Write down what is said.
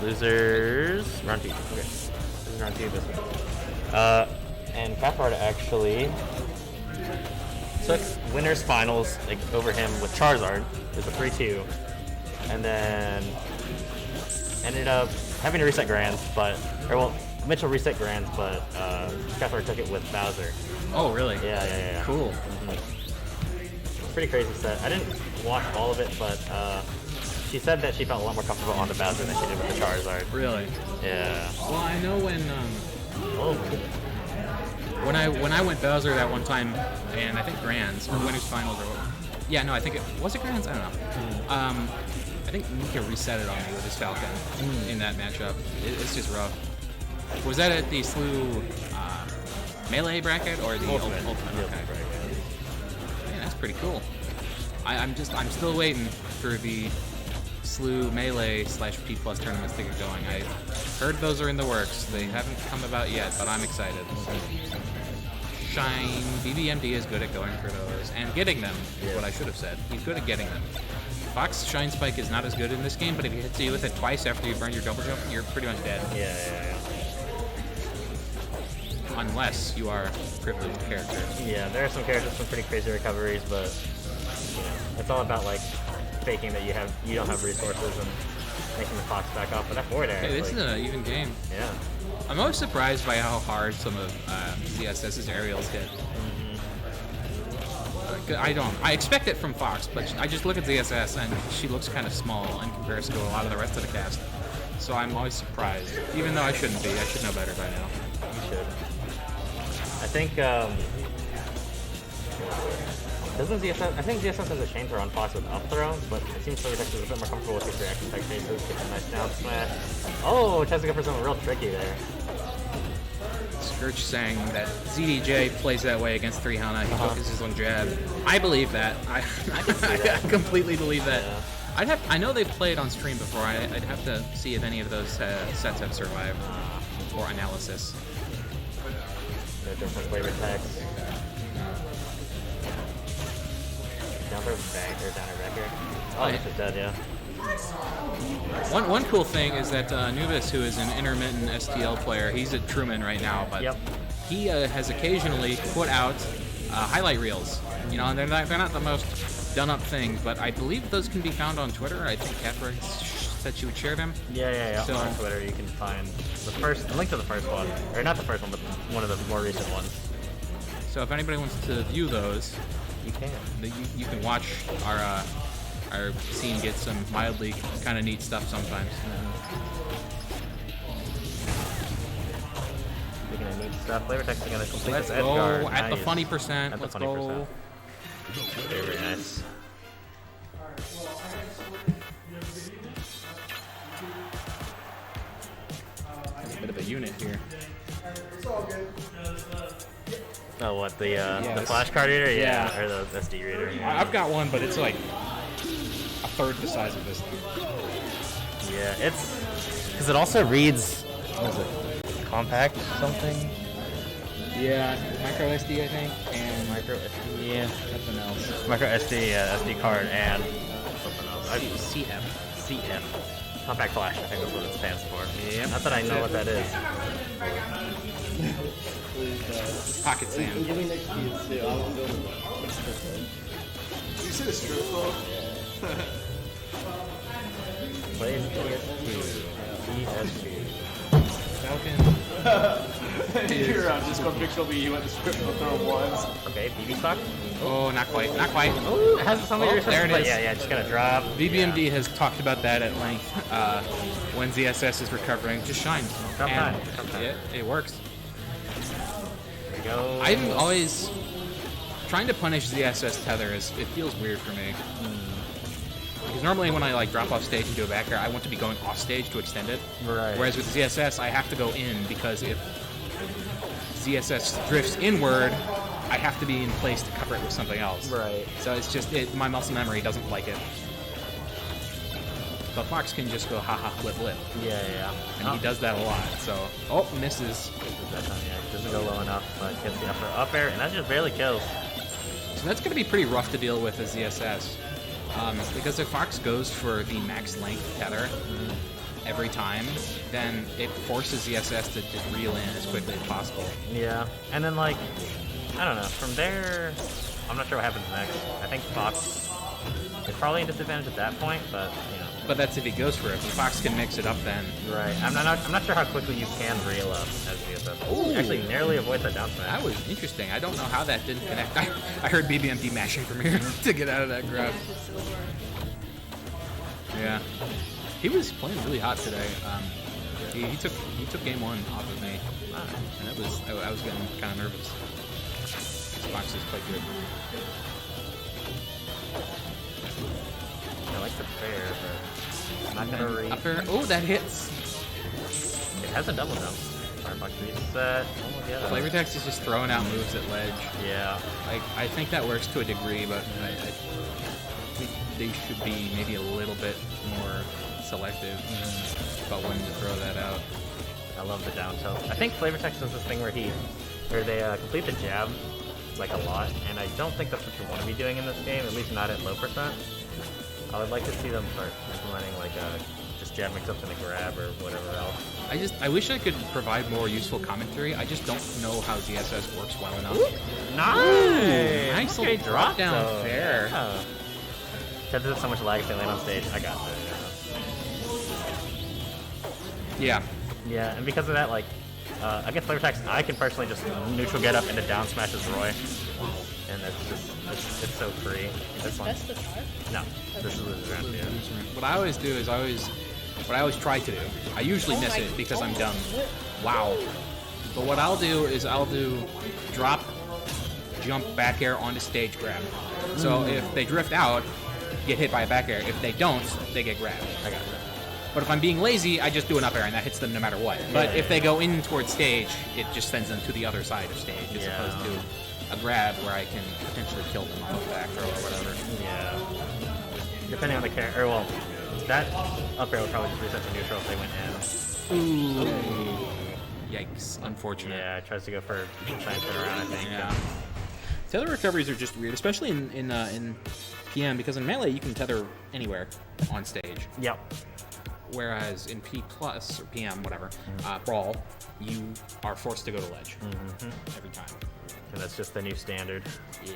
Losers round 2. Okay. Losers round 2 this one. And Cathcart actually took winners finals like, over him with Charizard. It was a 3-2. And then ended up having to reset Grands, Mitchell reset Grands, but Cathcart took it with Bowser. Oh, really? Yeah. Cool. It's a pretty crazy set. I didn't watch all of it, but she said that she felt a lot more comfortable on the Bowser than she did with the Charizard. Really? Yeah. Well, I know when I went Bowser that one time, and I think Grands or Winners Finals or I think it was Grands. I don't know. I think Mika reset it on me with his Falcon in that matchup. It's just rough. Was that at the SLU melee bracket or the ultimate? Okay. Man, that's pretty cool. I'm still waiting for the SLU melee / P+ tournaments to get going. I heard those are in the works. They haven't come about yet, but I'm excited. Shine. BBMD is good at going for those and getting them, is what I should have said. He's good at getting them. Fox Shine Spike is not as good in this game, but if he hits you with it twice after you burn your double jump, you're pretty much dead. Yeah. Unless you are a privileged character. Yeah, there are some characters with some pretty crazy recoveries, but it's all about like faking that you don't have resources and making the Fox back off. But that forward air. Hey, this is an even game. Yeah. I'm always surprised by how hard some of ZSS's aerials hit. I expect it from Fox, but I just look at ZSS and she looks kind of small in comparison to a lot of the rest of the cast. So I'm always surprised, even though I shouldn't be. I should know better by now. You should. I think doesn't ZSS? I think ZSS has a chain throw on Fox with up throw, but it seems FlavorText is a bit more comfortable with his reaction type chases. Get a nice down smash. Oh, tries to go for something real tricky there. Scourge saying that ZDJ plays that way against 3-Hana. He focuses on jab. I believe that. I completely believe that. Yeah. I know they've played on stream before. I'd have to see if any of those sets have survived for analysis. They're doing some FlavorText. Down throw bag or down a record. Oh, this is dead, yeah. One cool thing is that Anubis, who is an intermittent STL player, he's at Truman right now, but he has occasionally put out highlight reels. You know, and they're not the most done up things, but I believe those can be found on Twitter. I think Catherine said she would share them. Yeah. So on Twitter you can find the link to the first one, or not the first one, but one of the more recent ones. So if anybody wants to view those, you can. You can watch our scene get some mildly kind of neat stuff sometimes. Speaking of neat stuff, FlavorText is going to complete Let's this go Edgar. at the Nice. funny percent. Let's go. Very nice. That's a bit of a unit here. Oh, what, the flashcard reader? Yeah. Or the SD reader? Yeah. I've got one, but it's like a third the size of this thing. Yeah, it's... Because it also reads... What is it? Compact something? Yeah, micro SD, I think, and Micro SD, yeah. something else. Micro SD, SD card, and something else. CF. CF. Compact Flash, I think that's what it stands for. Yeah. Not that I know what that is. Pocket sand. Give me next to you too. I won't go to the You see the strip club? Play ESP. Falcon. You're just going picture me. You went to strip club throw once. Okay, BB stock. Oh, not quite. Not quite. Oh, it has some of your there it is. Yeah, just gonna drop. BBMD has talked about that at length when ZSS is recovering. Just shine. Drop And time. it works. There we go. I'm always trying to punish ZSS tether. It feels weird for me. Because normally when I like drop off stage and do a back air, I want to be going off stage to extend it. Right. Whereas with ZSS, I have to go in because if ZSS drifts inward, I have to be in place to cover it with something else. Right. So it's just my muscle memory doesn't like it. But Fox can just go haha flip flip. Yeah. And he does that a lot. So misses. That time, yeah, doesn't go low enough, but gets the up air, and that just barely kills. So that's going to be pretty rough to deal with as ZSS. Because if Fox goes for the max length tether, every time, then it forces ZSS to just reel in as quickly as possible. Yeah, and then like, I don't know. From there, I'm not sure what happens next. I think Fox is probably in disadvantage at that point, but you know. But that's if he goes for it. If Fox can mix it up, then Right. I'm not sure how quickly you can reel up as ZSS. Ooh, actually narrowly avoids that down smash. that was interesting. I don't know how that didn't connect. I heard BBMD mashing from here to get out of that grab. Yeah, he was playing really hot today. He took game one off of me, and it was I was getting kind of nervous. Fox is quite good. I like the fair, but I'm not gonna read. Up air. Oh, that hits. It has a double jump. Firefox reset. Oh, yeah. FlavorText is just throwing out moves at ledge. Yeah. I think that works to a degree, but I think they should be maybe a little bit more selective about when to throw that out. I love the down tilt. I think FlavorText does this thing where they complete the jab like a lot, and I don't think that's what you want to be doing in this game, at least not at low percent. I would like to see them start implementing like just jab mix-ups and a grab or whatever else. I wish I could provide more useful commentary. I just don't know how ZSS works well enough. Nice! Nice Okay, little drop down though. fair. Yeah. Because there's so much lag if they land on stage. I got that. Yeah. Yeah, and because of that, like, against FlavorText, I can personally just neutral get up into down smashes Roy. And that's just, it's so free. This one. Best of 5? No, this is the round two. What I always do is what I always try to do. I usually miss it because I'm dumb. Wow. But what I'll do is I'll do drop, jump, back air onto stage grab. So if they drift out, get hit by a back air. If they don't, they get grabbed. I got it. But if I'm being lazy, I just do an up air and that hits them no matter what. But if they go in towards stage, it just sends them to the other side of stage as opposed to a grab where I can potentially kill them off a back throw or whatever. Yeah. Depending on the character, or well, that up air would probably just reset to neutral if they went in. Ooh. Yikes. Unfortunate. Yeah, it tries to go for try and turn around, I think. Yeah. Tether recoveries are just weird, especially in PM, because in Melee you can tether anywhere on stage. Yep. Whereas in P plus or PM, whatever, Brawl, you are forced to go to ledge every time. And that's just the new standard. Yeah.